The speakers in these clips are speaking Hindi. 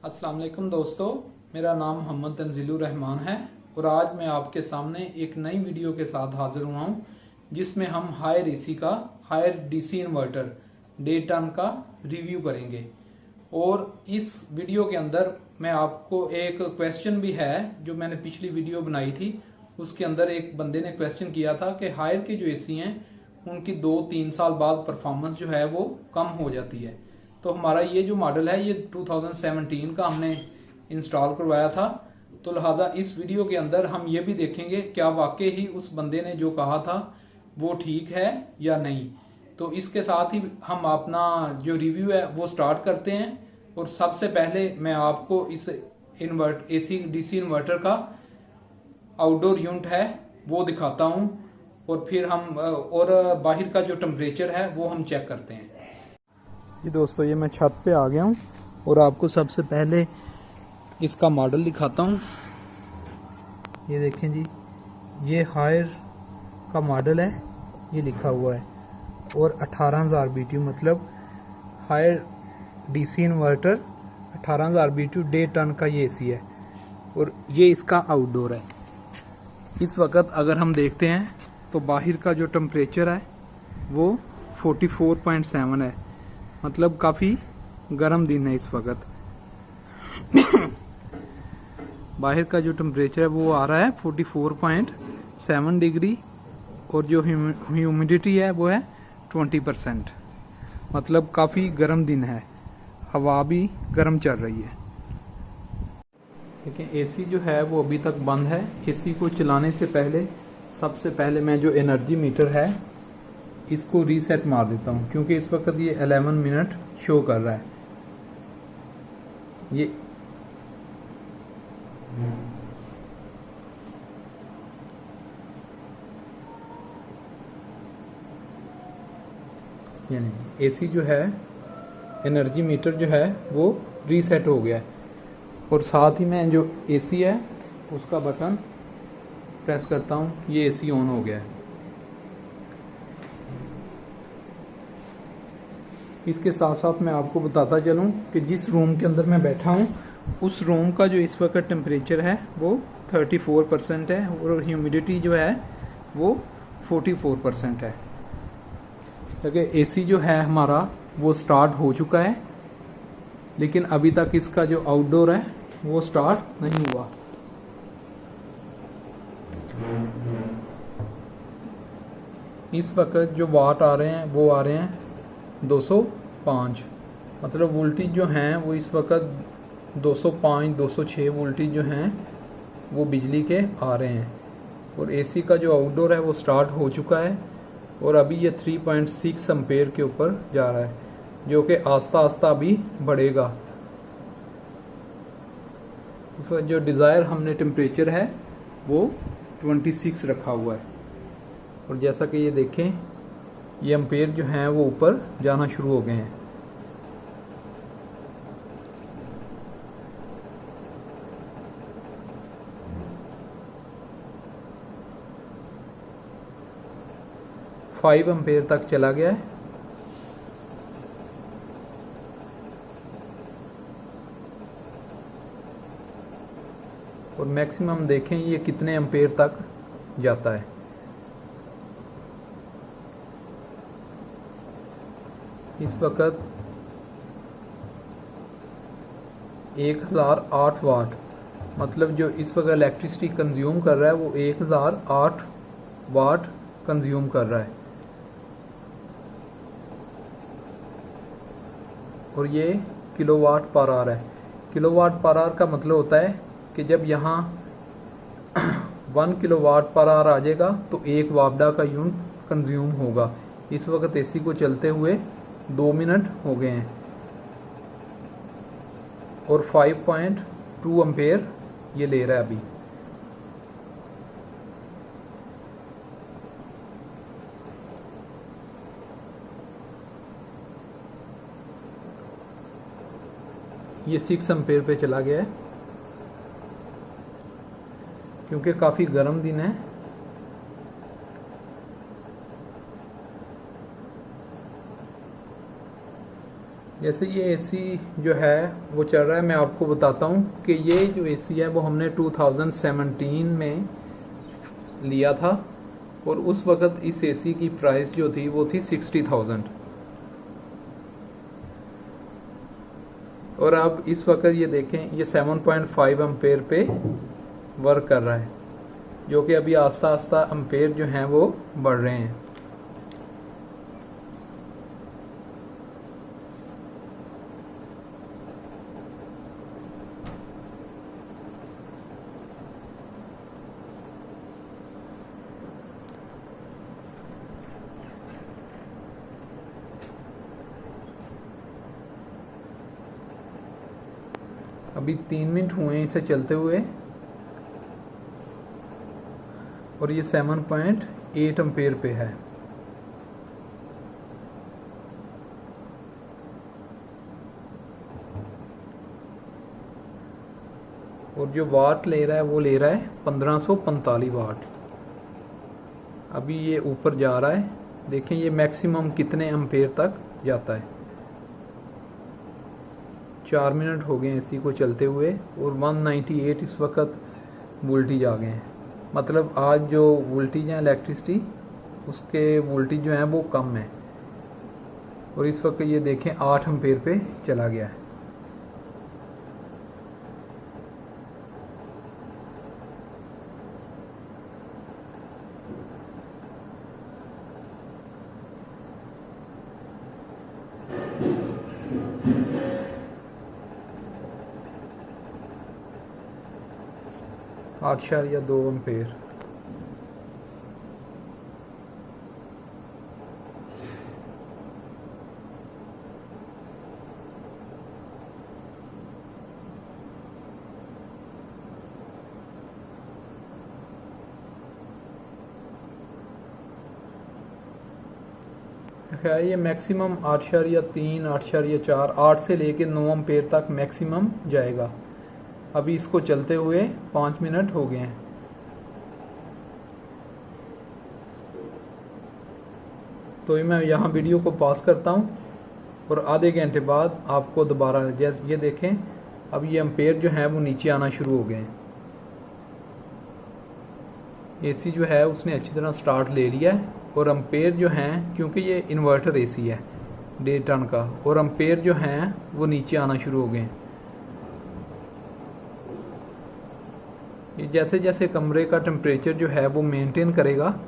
अस्सलाम वालेकुम दोस्तों, मेरा नाम मोहम्मद तंजीलुर रहमान है और आज मैं आपके सामने एक नई वीडियो के साथ हाजिर हुआ हूँ जिसमें हम हायर एसी का Haier DC inverter day turn का रिव्यू करेंगे। और इस वीडियो के अंदर मैं आपको एक क्वेश्चन भी है जो मैंने पिछली वीडियो बनाई थी, उसके अंदर एक बंदे ने क्वेश्चन किया था कि हायर के जो एसी हैं उनकी 2-3 साल बाद परफॉर्मेंस जो है वो कम हो जाती है। तो हमारा ये जो मॉडल है ये 2017 का हमने इंस्टॉल करवाया था, तो लिहाजा इस वीडियो के अंदर हम ये भी देखेंगे क्या वाकई ही उस बंदे ने जो कहा था वो ठीक है या नहीं। तो इसके साथ ही हम अपना जो रिव्यू है वो स्टार्ट करते हैं। और सबसे पहले मैं आपको इस एसी डीसी इन्वर्टर का आउटडोर यूनिट है वो दिखाता हूँ और फिर हम और बाहर का जो टेम्परेचर है वो हम चेक करते हैं। जी दोस्तों, ये मैं छत पे आ गया हूँ और आपको सबसे पहले इसका मॉडल दिखाता हूँ। ये देखें जी, ये हायर का मॉडल है, ये लिखा हुआ है और 18,000 BTU मतलब Haier DC inverter 18,000 BTU day turn का ये एसी है और ये इसका आउटडोर है। इस वक्त अगर हम देखते हैं तो बाहर का जो टेम्परेचर है वो 44.7 है, मतलब काफ़ी गर्म दिन है इस वक्त। बाहर का जो टेम्परेचर है वो आ रहा है 44.7 डिग्री और जो ह्यूमिडिटी है वो है 20%, मतलब काफ़ी गर्म दिन है, हवा भी गर्म चल रही है। देखिए एसी जो है वो अभी तक बंद है। एसी को चलाने से पहले सबसे पहले मैं जो एनर्जी मीटर है इसको रीसेट मार देता हूँ, क्योंकि इस वक्त ये 11 मिनट शो कर रहा है। ये यानी एसी जो है एनर्जी मीटर जो है वो रीसेट हो गया है। और साथ ही मैं जो एसी है उसका बटन प्रेस करता हूँ, ये एसी ऑन हो गया है। इसके साथ साथ मैं आपको बताता चलूँ कि जिस रूम के अंदर मैं बैठा हूँ उस रूम का जो इस वक्त टेम्परेचर है वो 34% है और ह्यूमिडिटी जो है वो 44% है। क्योंकि एसी जो है हमारा वो स्टार्ट हो चुका है, लेकिन अभी तक इसका जो आउटडोर है वो स्टार्ट नहीं हुआ। इस वक्त जो वाट आ रहे हैं वो आ रहे हैं 205, मतलब वोल्टेज जो हैं वो इस वक्त 205-206 वोल्टेज जो हैं वो बिजली के आ रहे हैं। और एसी का जो आउटडोर है वो स्टार्ट हो चुका है और अभी ये 3.6 एम्पेयर के ऊपर जा रहा है, जो कि आस्ता आस्ता अभी बढ़ेगा। इस वक्त जो डिज़ायर हमने टेम्परेचर है वो 26 रखा हुआ है और जैसा कि ये देखें ये एम्पेयर जो हैं वो ऊपर जाना शुरू हो गए हैं। फाइव एम्पेयर तक चला गया है। और मैक्सिमम देखें ये कितने एम्पेयर तक जाता है। इस वक्त 1008 वाट, मतलब जो इस वक्त इलेक्ट्रिसिटी कंज्यूम कर रहा है वो 1008 वाट कंज्यूम कर रहा है। और ये किलोवाट पर आवर है। किलोवाट पर आवर का मतलब होता है कि जब यहाँ 1 किलोवाट पर आवर आ जाएगा तो 1 वापडा का यूनिट कंज्यूम होगा। इस वक्त एसी को चलते हुए 2 मिनट हो गए हैं और 5.2 एम्पेयर ये ले रहा है अभी। ये 6 एम्पेयर पे चला गया है क्योंकि काफ़ी गर्म दिन है। जैसे ये एसी जो है वो चल रहा है, मैं आपको बताता हूँ कि ये जो एसी है वो हमने 2017 में लिया था और उस वक़्त इस एसी की प्राइस जो थी वो थी 60,000 और अब इस वक्त ये देखें ये 7.5 एम्पेयर पे वर्क कर रहा है, जो कि अभी आस्ता आस्ता एम्पेयर जो हैं वो बढ़ रहे हैं। अभी 3 मिनट हुए हैं इसे चलते हुए और ये 7.8 एम्पेयर पे है। और जो वाट ले रहा है वो ले रहा है 1545 वाट। अभी ये ऊपर जा रहा है, देखें ये मैक्सिमम कितने एम्पेयर तक जाता है। 4 मिनट हो गए एसी को चलते हुए और 198 इस वक्त वोल्टेज आ गए हैं। मतलब आज जो वोल्टेज है इलेक्ट्रिसिटी उसके वोल्टेज जो हैं वो कम है और इस वक्त ये देखें 8 एम्पेयर पे चला गया है। आठ या 2 एम्पेयर। है ये मैक्सिमम 8.3 8.4 8 से लेके 9 एम्पेयर तक मैक्सिमम जाएगा। अभी इसको चलते हुए 5 मिनट हो गए हैं। तो मैं यहाँ वीडियो को पॉज करता हूँ और आधे घंटे बाद आपको दोबारा जैसे ये देखें अब ये एम्पेयर जो है वो नीचे आना शुरू हो गए हैं। एसी जो है उसने अच्छी तरह स्टार्ट ले लिया है और एम्पेयर जो हैं, क्योंकि ये इन्वर्टर एसी है 1.5 टन का, और एम्पेयर जो हैं वो नीचे आना शुरू हो गए हैं। ये जैसे जैसे कमरे का टेम्परेचर जो है वो मेंटेन करेगा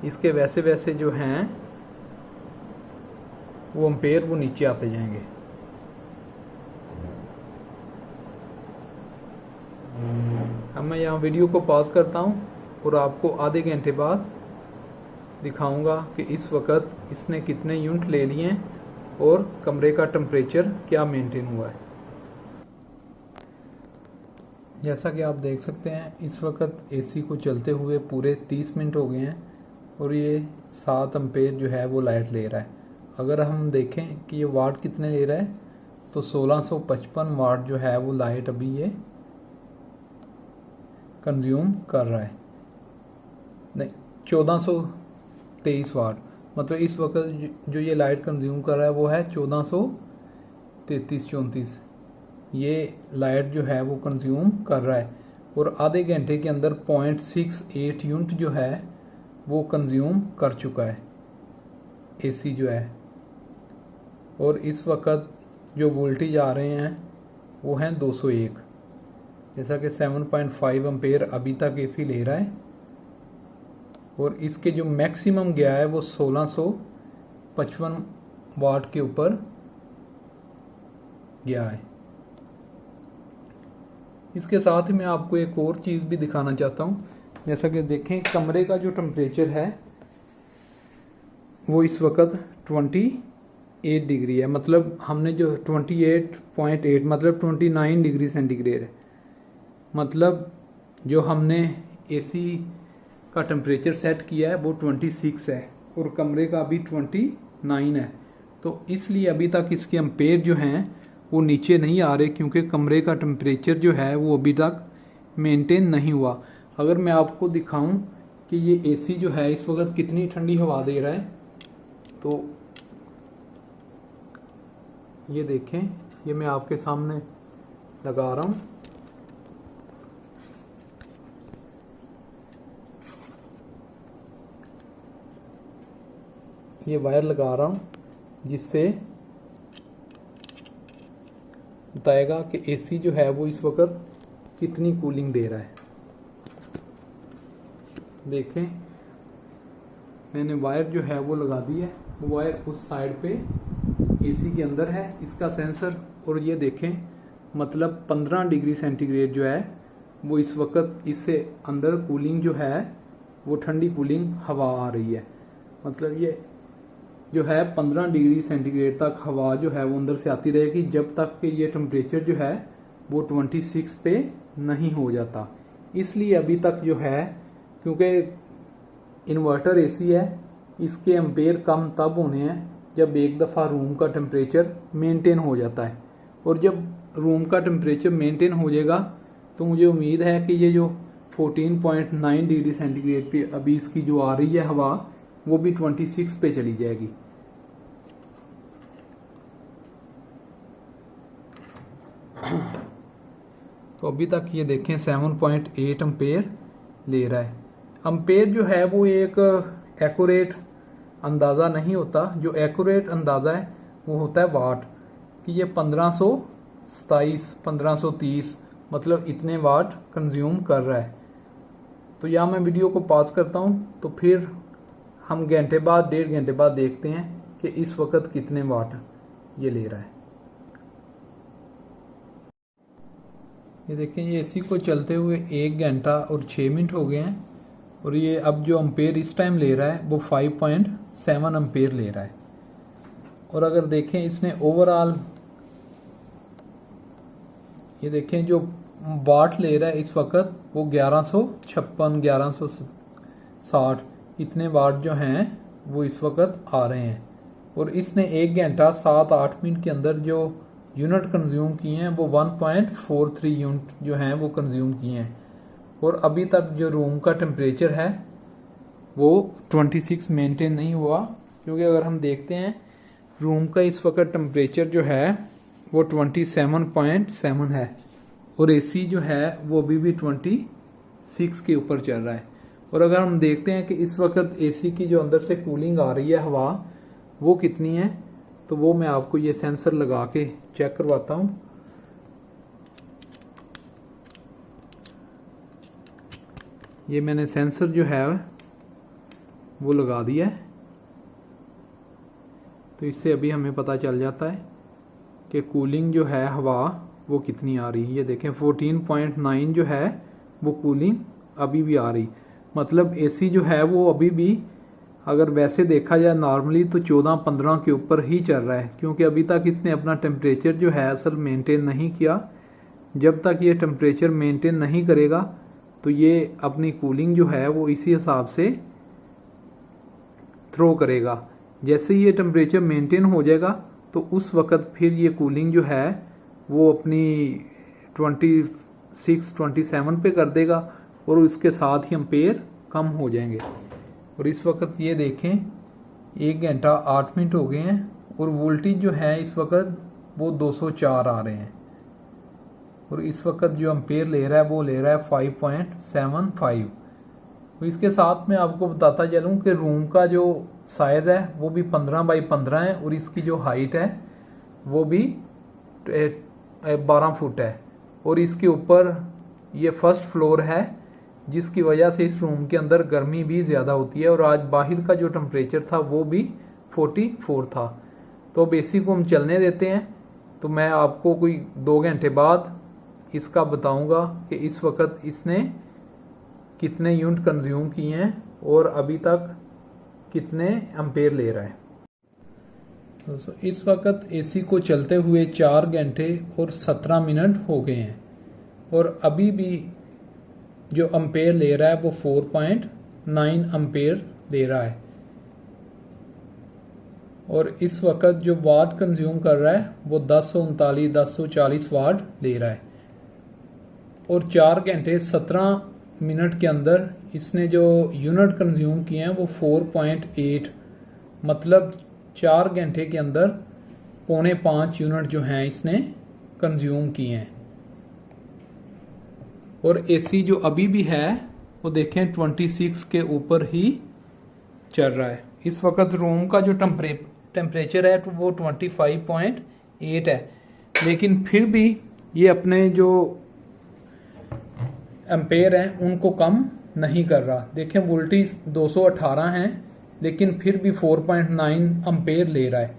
इसके वैसे वैसे जो हैं वो एम्पेयर वो नीचे आते जाएंगे। अब मैं यहाँ वीडियो को पॉज करता हूँ और आपको आधे घंटे बाद दिखाऊंगा कि इस वक्त इसने कितने यूनिट ले लिए हैं और कमरे का टेम्परेचर क्या मेंटेन हुआ है। जैसा कि आप देख सकते हैं इस वक्त एसी को चलते हुए पूरे 30 मिनट हो गए हैं और ये 7 एम्पेयर जो है वो लाइट ले रहा है। अगर हम देखें कि ये वाट कितने ले रहा है तो 1655 वाट जो है वो लाइट अभी ये कंज्यूम कर रहा है। नहीं, 1423 वाट, मतलब इस वक्त जो ये लाइट कंज्यूम कर रहा है वो है 1433-34 ये लाइट जो है वो कंज्यूम कर रहा है और आधे घंटे के अंदर 0.68 यूनिट जो है वो कंज्यूम कर चुका है एसी जो है। और इस वक्त जो वोल्टेज आ रहे हैं वो हैं 201, जैसा कि 7.5 एम्पेयर अभी तक एसी ले रहा है और इसके जो मैक्सिमम गया है वो 1655 वाट के ऊपर गया है। इसके साथ ही मैं आपको एक और चीज़ भी दिखाना चाहता हूँ। जैसा कि देखें कमरे का जो टेम्परेचर है वो इस वक्त 28 डिग्री है, मतलब हमने जो 28.8 मतलब 29 डिग्री सेंटीग्रेड है। मतलब जो हमने एसी का टेम्परेचर सेट किया है वो 26 है और कमरे का अभी 29 है। तो इसलिए अभी तक इसके एम्पेयर जो हैं वो नीचे नहीं आ रहे क्योंकि कमरे का टेम्परेचर जो है वो अभी तक मेंटेन नहीं हुआ। अगर मैं आपको दिखाऊं कि ये एसी जो है इस वक्त कितनी ठंडी हवा दे रहा है तो ये देखें, ये मैं आपके सामने लगा रहा हूँ। ये वायर लगा रहा हूँ जिससे बताएगा कि एसी जो है वो इस वक्त कितनी कूलिंग दे रहा है। देखें, मैंने वायर जो है वो लगा दी है, वो वायर उस साइड पे एसी के अंदर है, इसका सेंसर। और ये देखें, मतलब 15 डिग्री सेंटीग्रेड जो है वो इस वक्त इससे अंदर कूलिंग जो है वो ठंडी कूलिंग हवा आ रही है। मतलब ये जो है 15 डिग्री सेंटीग्रेड तक हवा जो है वो अंदर से आती रहेगी जब तक कि ये टेम्परेचर जो है वो 26 पे नहीं हो जाता। इसलिए अभी तक जो है, क्योंकि इन्वर्टर एसी है, इसके एम्पेयर कम तब होने हैं जब एक दफ़ा रूम का टेम्परेचर मेंटेन हो जाता है। और जब रूम का टेम्परेचर मेंटेन हो जाएगा तो मुझे उम्मीद है कि ये जो 14.9 डिग्री सेंटीग्रेड पे अभी इसकी जो आ रही है हवा, वो भी 26 पे चली जाएगी। तो अभी तक ये देखें 7.8 एम्पेयर ले रहा है। एम्पेयर जो है वो एक एक्यूरेट अंदाज़ा नहीं होता, जो एक्यूरेट अंदाज़ा है वो होता है वाट, कि ये 1527 1530 मतलब इतने वाट कंज्यूम कर रहा है। तो यहाँ मैं वीडियो को पॉज करता हूँ, तो फिर हम घंटे बाद 1.5 घंटे बाद देखते हैं कि इस वक्त कितने वाट ये ले रहा है। ये देखें, ये एसी को चलते हुए 1 घंटा और 6 मिनट हो गए हैं और ये अब जो एम्पेयर इस टाइम ले रहा है वो 5.7 एम्पेयर ले रहा है। और अगर देखें इसने ओवरऑल, ये देखें जो वाट ले रहा है इस वक्त वो 1156 1160 इतने वाट जो हैं वो इस वक्त आ रहे हैं। और इसने 1 घंटा 7-8 मिनट के अंदर जो यूनिट कंज्यूम किए हैं वो 1.43 यूनिट जो हैं वो कंज्यूम किए हैं। और अभी तक जो रूम का टेम्परेचर है वो 26 मेंटेन नहीं हुआ, क्योंकि अगर हम देखते हैं रूम का इस वक्त टेम्परेचर जो है वो 27.7 है और एसी जो है वो अभी भी 26 के ऊपर चल रहा है। और अगर हम देखते हैं कि इस वक्त एसी की जो अंदर से कूलिंग आ रही है हवा वो कितनी है, तो वो मैं आपको ये सेंसर लगा के चेक करवाता हूँ। ये मैंने सेंसर जो है वो लगा दिया है, तो इससे अभी हमें पता चल जाता है कि कूलिंग जो है हवा वो कितनी आ रही है। ये देखें 14.9 जो है वो कूलिंग अभी भी आ रही, मतलब एसी जो है वो अभी भी अगर वैसे देखा जाए नॉर्मली तो 14-15 के ऊपर ही चल रहा है, क्योंकि अभी तक इसने अपना टेम्परेचर जो है असल मेंटेन नहीं किया। जब तक ये टेम्परेचर मेंटेन नहीं करेगा तो ये अपनी कूलिंग जो है वो इसी हिसाब से थ्रो करेगा। जैसे ही ये टेम्परेचर मेंटेन हो जाएगा तो उस वक़्त फिर ये कूलिंग जो है वो अपनी 26-27 पे कर देगा और उसके साथ ही एम्पेयर कम हो जाएंगे। और इस वक्त ये देखें 1 घंटा 8 मिनट हो गए हैं और वोल्टेज जो है इस वक्त वो 204 आ रहे हैं और इस वक्त जो एम्पेयर ले रहा है वो ले रहा है 5.75। तो इसके साथ मैं आपको बताता चलूँ कि रूम का जो साइज़ है वो भी 15x15 है और इसकी जो हाइट है वो भी 12 फुट है और इसके ऊपर ये फर्स्ट फ्लोर है, जिसकी वजह से इस रूम के अंदर गर्मी भी ज़्यादा होती है। और आज बाहर का जो टेम्परेचर था वो भी 44 था। तो अब एसी को हम चलने देते हैं, तो मैं आपको कोई 2 घंटे बाद इसका बताऊंगा कि इस वक्त इसने कितने यूनिट कंज्यूम किए हैं और अभी तक कितने एम्पेयर ले रहा है। दोस्तों इस वक्त एसी को चलते हुए 4 घंटे और 17 मिनट हो गए हैं और अभी भी जो एम्पेयर ले रहा है वो 4.9 एम्पेयर ले रहा है और इस वक्त जो वाट कंज्यूम कर रहा है वो 1039-1040 वाट ले रहा है। और 4 घंटे 17 मिनट के अंदर इसने जो यूनिट कंज्यूम किए हैं वो 4.8, मतलब 4 घंटे के अंदर 5.25 यूनिट जो हैं इसने कंज्यूम किए हैं। और एसी जो अभी भी है वो देखें 26 के ऊपर ही चल रहा है। इस वक्त रूम का जो टेम्परेचर है वो 25.8 है, लेकिन फिर भी ये अपने जो एम्पेयर हैं उनको कम नहीं कर रहा। देखें वोल्टेज 218 हैं, लेकिन फिर भी 4.9 एम्पेयर ले रहा है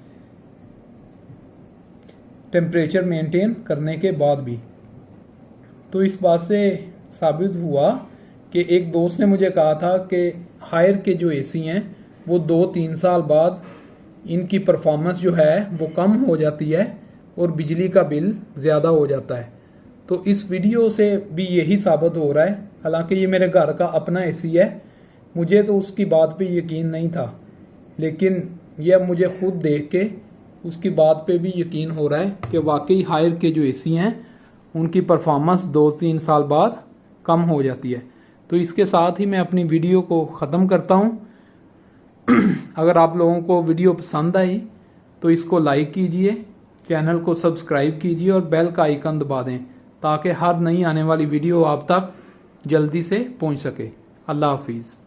टेम्परेचर मेंटेन करने के बाद भी। तो इस बात से साबित हुआ कि एक दोस्त ने मुझे कहा था कि हायर के जो एसी हैं वो 2-3 साल बाद इनकी परफॉर्मेंस जो है वो कम हो जाती है और बिजली का बिल ज़्यादा हो जाता है। तो इस वीडियो से भी यही साबित हो रहा है। हालांकि ये मेरे घर का अपना एसी है, मुझे तो उसकी बात पे यकीन नहीं था, लेकिन ये अब मुझे खुद देख के उसकी बात पे भी यकीन हो रहा है कि वाकई हायर के जो एसी हैं उनकी परफॉर्मेंस 2-3 साल बाद कम हो जाती है। तो इसके साथ ही मैं अपनी वीडियो को ख़त्म करता हूँ। अगर आप लोगों को वीडियो पसंद आई तो इसको लाइक कीजिए, चैनल को सब्सक्राइब कीजिए और बेल का आइकन दबा दें ताकि हर नई आने वाली वीडियो आप तक जल्दी से पहुँच सके। अल्लाह हाफिज़।